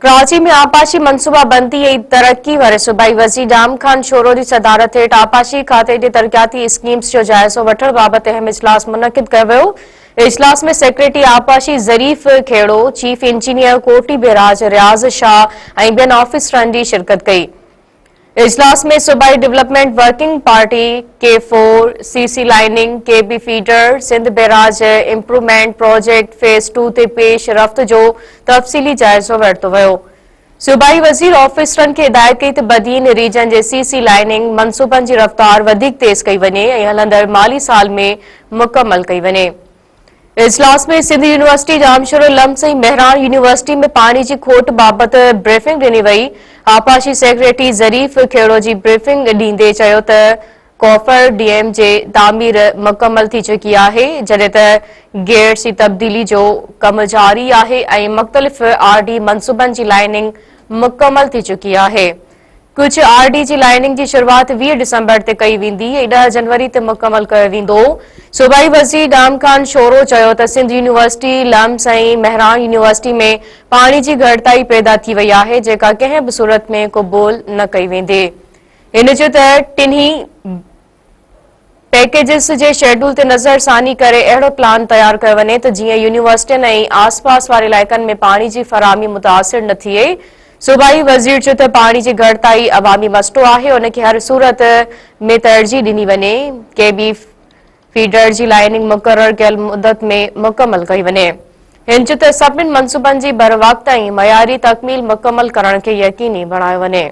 कराची में आपाशी मनसूबा बंदी ऐं तरक्की वारे सूबाई वज़ीर डाम खान शोरो जी सदारत हेठ आपाशी खाते जे तरक्याती स्कीम्स जो जायज़ो वठण बाबति अहम इजलास मुनक़िद कयो वियो। इजलास में सेक्रेटरी आपाशी ज़रीफ खेड़ो, चीफ इंजीनियर कोटी बेराज रियाज़ शाह ऐं ॿियनि ऑफिसरनि जी शिरकत कई। इजलास में सूबाई development working party K4 CC lining KB feeder Sindh barrage improvement project phase 2 ते पेश रफ़्त जो तफ़सीली जाइज़ो वरितो वियो। सूबाई वज़ीर ऑफिसरनि खे हिदायत कई त बदीन रीजन जे सीसी लाइनिंग मनसूबनि जी रफ़्तार वधीक तेज़ कई वञे ऐं हलंदड़ माली साल में मुकमल कई वञे। इजलास में सिंध यूनिवर्सिटी जामशोरो लम्स ऐं मेहरान यूनिवर्सिटी में पानी की खोट बाबति ब्रीफिंग ॾिनी वई। आपाशी सेक्रेटरी ज़रीफ खेड़ो जी ब्रीफिंग ॾींदे चयो त कॉफर डीएम जे तामीर मुकमल थी चुकी आहे, जॾहिं त गेट्स जी तब्दीली जो कम जारी आहे ऐं मुख़्तलिफ़ आरडी मनसूबनि जी लाइनिंग मुकमल थी चुकी आहे। कुछ आरडी जी लाइनिंग की शुरुआत 20 डिसंबर ते कई वेंदी ऐं 10 जनवरी ते मुकमल कयो वेंदो। सूबाई वज़ीर डाम खान शोरो चयो त सिंध यूनिवर्सिटी लम्स ऐं मेहरान यूनिवर्सिटी में पानी की घटिताई पैदा थी वई आहे, जेका कंहिं बि सूरत में क़बूल न कई वेंदी। हिन जो त टिन्ही पैकेजिस जे शेड्यूल ते नज़रसानी करे अहिड़ो प्लान तैयार कयो वञे त जीअं यूनिवर्सिटियुनि ऐं आसपास वारे इलाइक़नि में पानी की फराहमी मुतासिर न थिए। सूबाई वज़ीर चयो त पानी की घटिताई अवामी मसलो आहे, उनखे हर सूरत में तरजीह ॾिनी वञे। केबी फीडर जी लाइनिंग मुक़रर कयल मुदत में मुकमल कई वञे। हिन चयो त सभिनी मनसूबनि जी बर वक़्त ऐं मयारी तकमील मुकमल करण खे यकीनी बणायो वञे।